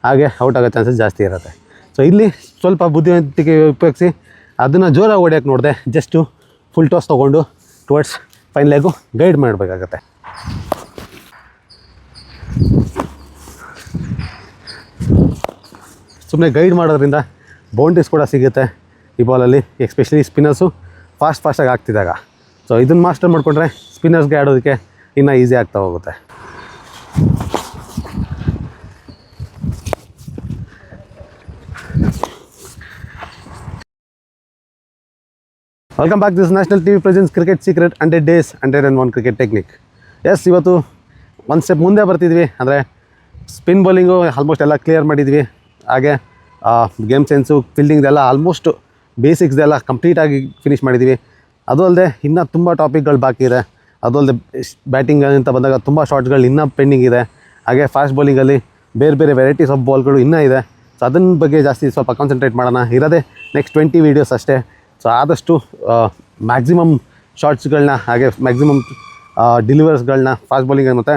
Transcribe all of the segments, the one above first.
ಹಾಗೆ ಔಟ್ ಆಗೋ ಚಾನ್ಸಸ್ ಜಾಸ್ತಿ ಇರುತ್ತೆ. ಸೊ ಇಲ್ಲಿ ಸ್ವಲ್ಪ ಬುದ್ಧಿವಂತಿಕೆ ಉಪಯೋಗಿಸಿ ಅದನ್ನು ಜೋರಾಗಿ ಹೊಡ್ಯೋಕ್ಕೆ ನೋಡಿದೆ, ಜಸ್ಟು ಫುಲ್ ಟಾಸ್ ತೊಗೊಂಡು ಟುವರ್ಡ್ಸ್ ಫೈನ್ ಲೆಗು ಗೈಡ್ ಮಾಡಬೇಕಾಗತ್ತೆ. ಸುಮ್ಮನೆ ಗೈಡ್ ಮಾಡೋದ್ರಿಂದ ಬೌಂಡ್ರೀಸ್ ಕೂಡ ಸಿಗುತ್ತೆ ಈ ಬಾಲಲ್ಲಿ, ಎಸ್ಪೆಷಲಿ ಸ್ಪಿನ್ನರ್ಸು ಫಾಸ್ಟಾಗಿ ಆಗ್ತಿದ್ದಾಗ. ಸೊ ಇದನ್ನು ಮಾಸ್ಟರ್ ಮಾಡಿಕೊಂಡ್ರೆ ಸ್ಪಿನ್ನರ್ಸ್ಗೆ ಆಡೋದಕ್ಕೆ ಇನ್ನೂ ಈಸಿ ಆಗ್ತಾ ಹೋಗುತ್ತೆ. Welcome back, this national TV presence cricket secret 100 days 101 cricket technique. Yes, ಇವತ್ತು ಒಂದು ಸ್ಟೆಪ್ ಮುಂದೆ ಬರ್ತಿದ್ವಿ. ಅಂದರೆ ಸ್ಪಿನ್ ಬೌಲಿಂಗು ಆಲ್ಮೋಸ್ಟ್ ಎಲ್ಲ ಕ್ಲಿಯರ್ ಮಾಡಿದ್ವಿ. ಹಾಗೆ ಗೇಮ್ ಸೆನ್ಸು, ಫೀಲ್ಡಿಂಗ್ದೆಲ್ಲ ಆಲ್ಮೋಸ್ಟ್ ಬೇಸಿಕ್ಸ್ದೆಲ್ಲ ಕಂಪ್ಲೀಟಾಗಿ ಫಿನಿಷ್ ಮಾಡಿದ್ವಿ. ಅದು ಅಲ್ಲದೆ ಇನ್ನೂ ತುಂಬ ಟಾಪಿಕ್ಗಳು ಬಾಕಿ ಇದೆ. ಅದು ಅಲ್ಲದೆ ಬ್ಯಾಟಿಂಗ್ ಅಂತ ಬಂದಾಗ ತುಂಬ ಶಾಟ್ಗಳು ಇನ್ನೂ ಪೆಂಡಿಂಗ್ ಇದೆ. ಹಾಗೆ ಫಾಸ್ಟ್ ಬೌಲಿಂಗಲ್ಲಿ ಬೇರೆ ವೆರೈಟೀಸ್ ಆಫ್ ಬಾಲ್ಗಳು ಇನ್ನೂ ಇದೆ. ಸೊ ಅದನ್ನ ಬಗ್ಗೆ ಜಾಸ್ತಿ ಸ್ವಲ್ಪ ಕಾನ್ಸಂಟ್ರೇಟ್ ಮಾಡೋಣ. ಇರೋದೇ ನೆಕ್ಸ್ಟ್ 20 ವೀಡಿಯೋಸ್ ಅಷ್ಟೇ. ಸೊ ಆದಷ್ಟು ಮ್ಯಾಕ್ಸಿಮಮ್ ಶಾರ್ಟ್ಸ್ಗಳನ್ನ ಹಾಗೆ ಮ್ಯಾಕ್ಸಿಮಮ್ ಡೆಲಿವರ್ಸ್ಗಳನ್ನ ಫಾಸ್ಟ್ ಬೌಲಿಂಗ್ ಮತ್ತು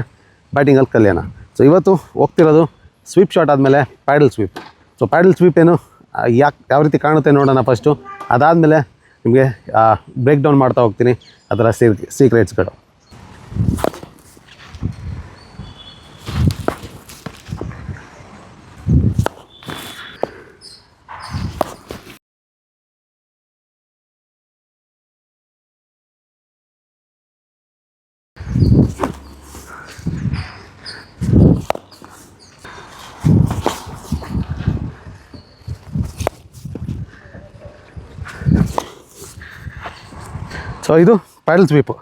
ಬ್ಯಾಟಿಂಗಲ್ಲಿ ಕಲಿಯೋಣ. ಸೊ ಇವತ್ತು ಹೋಗ್ತಿರೋದು ಸ್ವೀಪ್ ಶಾಟ್ ಆದಮೇಲೆ paddle sweep. So paddle sweep ಏನು ಯಾವ ರೀತಿ ಕಾಣುತ್ತೆ ನೋಡೋಣ ಫಸ್ಟು. ಅದಾದಮೇಲೆ ನಿಮಗೆ ಬ್ರೇಕ್ ಡೌನ್ ಮಾಡ್ತಾ ಹೋಗ್ತೀನಿ ಅದರ ಸೀಕ್ರೆಟ್ಸ್ಗಳು. ಸೊ ಇದು ಪ್ಯಾಡಲ್ ಸ್ವೀಪು.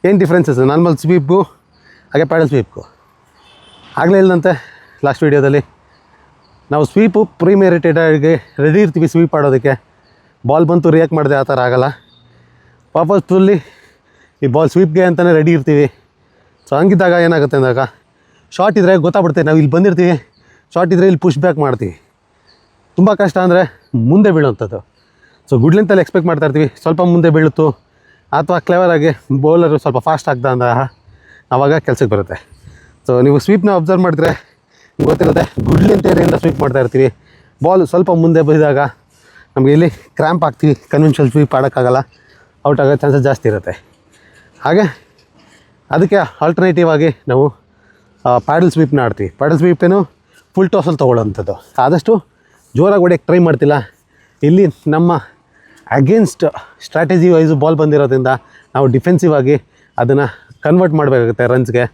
ಏನು ಡಿಫ್ರೆನ್ಸಸ್ ನಾರ್ಮಲ್ ಸ್ವೀಪ್ಗೂ ಹಾಗೆ ಪ್ಯಾಡಲ್ ಸ್ವೀಪ್ಗೂ? ಆಗಲೇ ಹೇಳಿದಂತೆ ಲಾಸ್ಟ್ ವೀಡಿಯೋದಲ್ಲಿ, ನಾವು ಸ್ವೀಪು ಪ್ರೀಮೆರಿಟೆಡಾಗಿ ರೆಡಿ ಇರ್ತೀವಿ ಸ್ವೀಪ್ ಆಡೋದಕ್ಕೆ. ಬಾಲ್ ಬಂತು ರಿಯಾಕ್ಟ್ ಮಾಡಿದೆ ಆ ಥರ ಆಗೋಲ್ಲ. ಪರ್ಪಸ್ಫುಲ್ಲಿ ಈ ಬಾಲ್ ಸ್ವೀಪ್ಗೆ ಅಂತಲೇ ರೆಡಿ ಇರ್ತೀವಿ. ಸೊ ಹಂಗಿದ್ದಾಗ ಏನಾಗುತ್ತೆ ಅಂದಾಗ, ಶಾರ್ಟ್ ಇದ್ದರೆ ಗೊತ್ತಾಗ್ಬಿಡುತ್ತೆ ನಾವು ಇಲ್ಲಿ ಬಂದಿರ್ತೀವಿ, ಶಾರ್ಟ್ ಇದ್ದರೆ ಇಲ್ಲಿ ಪುಷ್ ಬ್ಯಾಕ್ ಮಾಡ್ತೀವಿ. ತುಂಬ ಕಷ್ಟ ಅಂದರೆ ಮುಂದೆ ಬೀಳೋಂಥದ್ದು. ಸೊ ಗುಡ್ ಲೆಂತಲ್ಲಿ ಎಕ್ಸ್ಪೆಕ್ಟ್ ಮಾಡ್ತಾ ಇರ್ತೀವಿ, ಸ್ವಲ್ಪ ಮುಂದೆ ಬೀಳುತ್ತು ಅಥವಾ ಕ್ಲೆವರಾಗಿ ಬೌಲರು ಸ್ವಲ್ಪ ಫಾಸ್ಟ್ ಆಗ್ತಾ ಅಂದಾಗ ಆವಾಗ ಕೆಲಸಕ್ಕೆ ಬರುತ್ತೆ. ಸೊ ನೀವು ಸ್ವೀಪ್ನ ಅಬ್ಸರ್ವ್ ಮಾಡಿದ್ರೆ ಗೊತ್ತಿರುತ್ತೆ, ಗುಡ್ ಲೆಂತ್ ಏರಿಯಿಂದ ಸ್ವೀಪ್ ಮಾಡ್ತಾ ಇರ್ತೀವಿ. ಬಾಲ್ ಸ್ವಲ್ಪ ಮುಂದೆ ಬಂದಾಗ ನಮಗೆ ಇಲ್ಲಿ ಕ್ರ್ಯಾಂಪ್ ಆಗ್ತೀವಿ, ಕನ್ವೆನ್ಷನಲ್ ಸ್ವೀಪ್ ಆಡೋಕ್ಕಾಗಲ್ಲ, ಔಟ್ ಆಗೋ ಚಾನ್ಸಸ್ ಜಾಸ್ತಿ ಇರುತ್ತೆ. ಹಾಗೆ ಅದಕ್ಕೆ ಆಲ್ಟರ್ನೇಟಿವ್ ಆಗಿ ನಾವು ಪ್ಯಾಡಲ್ ಸ್ವೀಪ್ನ ಆಡ್ತೀವಿ. ಪ್ಯಾಡಲ್ ಸ್ವೀಪೇನು ಫುಲ್ ಟಾಸಲ್ಲಿ ತೊಗೊಳ್ಳೋವಂಥದ್ದು. ಆದಷ್ಟು ಜೋರಾಗಿ ಹೊಡೆಯೋಕ್ಕೆ ಟ್ರೈ ಮಾಡ್ತಿಲ್ಲ. ಇಲ್ಲಿ ನಮ್ಮ ಅಗೇನ್ಸ್ಟ್ ಸ್ಟ್ರಾಟಜಿ ವೈಸು ಬಾಲ್ ಬಂದಿರೋದ್ರಿಂದ ನಾವು ಡಿಫೆನ್ಸಿವ್ ಆಗಿ ಅದನ್ನು ಕನ್ವರ್ಟ್ ಮಾಡಬೇಕಾಗುತ್ತೆ ರನ್ಸ್ಗೆ.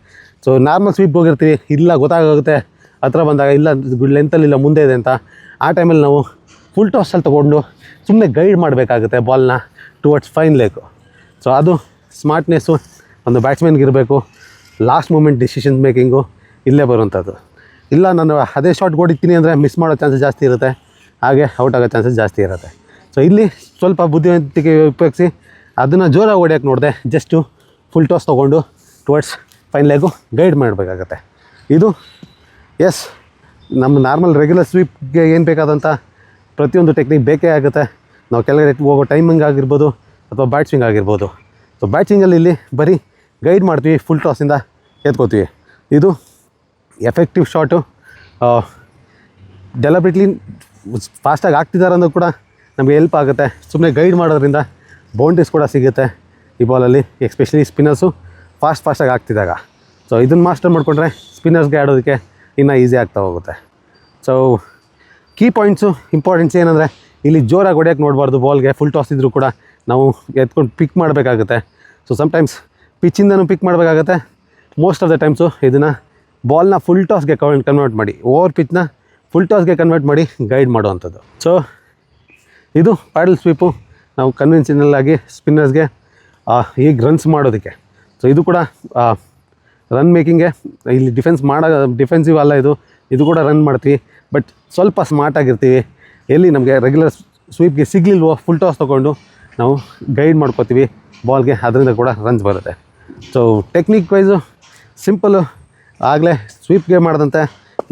ಸೊ ನಾರ್ಮಲ್ ಸ್ವೀಪ್ಗೆ ಹೋಗಿರ್ತೀವಿ, ಇಲ್ಲ ಗೊತ್ತಾಗುತ್ತೆ ಹತ್ರ ಬಂದಾಗ ಇಲ್ಲ ಲೆಂತಲ್ಲಿ ಇಲ್ಲ ಮುಂದೆ ಇದೆ ಅಂತ. ಆ ಟೈಮಲ್ಲಿ ನಾವು ಫುಲ್ ಟಾಸಲ್ಲಿ ತೊಗೊಂಡು ಸುಮ್ಮನೆ ಗೈಡ್ ಮಾಡಬೇಕಾಗುತ್ತೆ ಬಾಲ್ನ ಟುವರ್ಡ್ಸ್ ಫೈನ್ ಲೆಗು. ಸೊ ಅದು ಸ್ಮಾರ್ಟ್ನೆಸ್ಸು ಒಂದು ಬ್ಯಾಟ್ಸ್ಮನ್ಗೆ ಇರಬೇಕು. ಲಾಸ್ಟ್ ಮೂಮೆಂಟ್ ಡಿಸಿಷನ್ ಮೇಕಿಂಗು ಇಲ್ಲೇ ಬರುವಂಥದ್ದು. ಇಲ್ಲ ನಾನು ಅದೇ ಶಾಟ್ ಹೊಡಿತೀನಿ ಅಂದರೆ ಮಿಸ್ ಮಾಡೋ ಚಾನ್ಸಸ್ ಜಾಸ್ತಿ ಇರುತ್ತೆ, ಹಾಗೆ ಔಟ್ ಆಗೋ ಚಾನ್ಸಸ್ ಜಾಸ್ತಿ ಇರುತ್ತೆ. ಸೊ ಇಲ್ಲಿ ಸ್ವಲ್ಪ ಬುದ್ಧಿವಂತಿಕೆ ಉಪಯೋಗಿಸಿ ಅದನ್ನು ಜೋರಾಗಿ ಹೊಡ್ಯೋಕ್ಕೆ ನೋಡಿದೆ, ಜಸ್ಟು ಫುಲ್ ಟಾಸ್ ತೊಗೊಂಡು ಟುವರ್ಡ್ಸ್ ಫೈನ್ ಲೆಗು ಗೈಡ್ ಮಾಡಬೇಕಾಗತ್ತೆ. ಇದು ಎಸ್, ನಮ್ಮ ನಾರ್ಮಲ್ ರೆಗ್ಯುಲರ್ ಸ್ವೀಪ್ಗೆ ಏನು ಬೇಕಾದಂಥ ಪ್ರತಿಯೊಂದು ಟೆಕ್ನಿಕ್ ಬೇಕೇ ಆಗುತ್ತೆ. ನಾವು ಕೆಳಗಡೆ ಹೋಗೋ ಟೈಮಿಂಗ್ ಆಗಿರ್ಬೋದು ಅಥವಾ ಬ್ಯಾಟ್ ಸ್ವಿಂಗ್ ಆಗಿರ್ಬೋದು. ಸೊ ಬ್ಯಾಟ್ ಸ್ವಿಂಗಲ್ಲಿ ಇಲ್ಲಿ ಬರೀ ಗೈಡ್ ಮಾಡ್ತೀವಿ, ಫುಲ್ ಟಾಸಿಂದ ಎತ್ಕೋತೀವಿ. ಇದು ಎಫೆಕ್ಟಿವ್ ಶಾಟು. ಡೆಲಿಬ್ರೇಟ್ಲಿ ಫಾಸ್ಟಾಗಿ ಆಗ್ತಿದ್ದಾರೆ ಅನ್ನೋದು ಕೂಡ ನಮಗೆ ಹೆಲ್ಪ್ ಆಗುತ್ತೆ. ಸುಮ್ಮನೆ ಗೈಡ್ ಮಾಡೋದ್ರಿಂದ ಬೌಂಡ್ರೀಸ್ ಕೂಡ ಸಿಗುತ್ತೆ ಈ ಬಾಲಲ್ಲಿ, ಎಸ್ಪೆಷಲಿ ಸ್ಪಿನ್ನರ್ಸು ಫಾಸ್ಟಾಗಿ ಆಗ್ತಿದ್ದಾಗ. ಸೊ ಇದನ್ನು ಮಾಸ್ಟರ್ ಮಾಡಿಕೊಂಡ್ರೆ ಸ್ಪಿನ್ನರ್ಸ್ಗೆ ಆಡೋದಕ್ಕೆ ಇನ್ನೂ ಈಸಿ ಆಗ್ತಾ ಹೋಗುತ್ತೆ. ಸೊ ಕೀ ಪಾಯಿಂಟ್ಸು ಇಂಪಾರ್ಟೆನ್ಸ್ ಏನಂದರೆ, ಇಲ್ಲಿ ಜೋರಾಗಿ ಹೊಡೆಯೋಕ್ಕೆ ನೋಡಬಾರ್ದು. ಬಾಲ್ಗೆ ಫುಲ್ ಟಾಸ್ ಇದ್ದರೂ ಕೂಡ ನಾವು ಎತ್ಕೊಂಡು ಪಿಕ್ ಮಾಡಬೇಕಾಗುತ್ತೆ. ಸೊ ಸಮ್ಟೈಮ್ಸ್ ಪಿಚ್ಚಿಂದನೂ ಪಿಕ್ ಮಾಡಬೇಕಾಗುತ್ತೆ. ಮೋಸ್ಟ್ ಆಫ್ ದ ಟೈಮ್ಸು ಇದನ್ನು ಬಾಲ್ನ ಫುಲ್ ಟಾಸ್ಗೆ ಕನ್ವರ್ಟ್ ಮಾಡಿ, ಓವರ್ ಪಿಚ್ನ ಫುಲ್ ಟಾಸ್ಗೆ ಕನ್ವರ್ಟ್ ಮಾಡಿ ಗೈಡ್ ಮಾಡುವಂಥದ್ದು. ಸೊ ಇದು ಪ್ಯಾಡಲ್ ಸ್ವೀಪು ನಾವು ಕನ್ವೆನ್ಷನಲ್ಲಾಗಿ ಸ್ಪಿನ್ನರ್ಸ್ಗೆ ಈಗ ರನ್ಸ್ ಮಾಡೋದಕ್ಕೆ. ಸೊ ಇದು ಕೂಡ ರನ್ ಮೇಕಿಂಗ್ಗೆ, ಇಲ್ಲಿ ಡಿಫೆನ್ಸಿವ್ ಅಲ್ಲ, ಇದು ಕೂಡ ರನ್ ಮಾಡ್ತೀವಿ. ಬಟ್ ಸ್ವಲ್ಪ ಸ್ಮಾರ್ಟಾಗಿರ್ತೀವಿ. ಎಲ್ಲಿ ನಮಗೆ ರೆಗ್ಯುಲರ್ ಸ್ವೀಪ್ಗೆ ಸಿಗಲಿಲ್ವೋ ಫುಲ್ ಟಾಸ್ ತೊಗೊಂಡು ನಾವು ಗೈಡ್ ಮಾಡ್ಕೋತೀವಿ ಬಾಲ್ಗೆ, ಅದರಿಂದ ಕೂಡ ರನ್ಸ್ ಬರುತ್ತೆ. So technique wise simple. ಆಗಲೇ ಸ್ವೀಪ್ಗೆ ಮಾಡಿದಂತೆ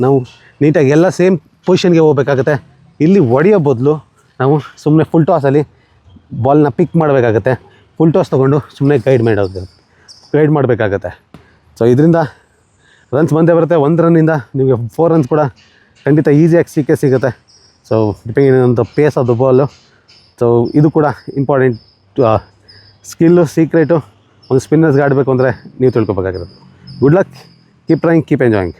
ನಾವು ನೀಟಾಗಿ ಎಲ್ಲ ಸೇಮ್ ಪೊಸಿಷನ್ಗೆ ಹೋಗ್ಬೇಕಾಗತ್ತೆ. ಇಲ್ಲಿ ಹೊಡೆಯೋ ಬದಲು ನಾವು ಸುಮ್ಮನೆ ಫುಲ್ ಟಾಸಲ್ಲಿ ಬಾಲ್ನ ಪಿಕ್ ಮಾಡಬೇಕಾಗತ್ತೆ. ಫುಲ್ ಟಾಸ್ ತೊಗೊಂಡು ಸುಮ್ಮನೆ ಗೈಡ್ ಮಾಡಬೇಕಾಗತ್ತೆ. ಸೊ ಇದರಿಂದ ರನ್ಸ್ ಬಂದೇ ಬರುತ್ತೆ. 1 ರನ್ನಿಂದ ನಿಮಗೆ 4 ರನ್ಸ್ ಕೂಡ ಖಂಡಿತ ಈಸಿಯಾಗಿ ಸಿಗುತ್ತೆ. So depending on the pace of the ball. So ಇದು ಕೂಡ ಇಂಪಾರ್ಟೆಂಟ್ ಸ್ಕಿಲ್ಲು, ಸೀಕ್ರೆಟು ಒಂದು ಸ್ಪಿನ್ನರ್ಸ್ಗೆ ಆಡಬೇಕು ಅಂದರೆ ನೀವು ತಿಳ್ಕೊಬೇಕಾಗಿರೋದು. Good luck, keep trying, keep enjoying.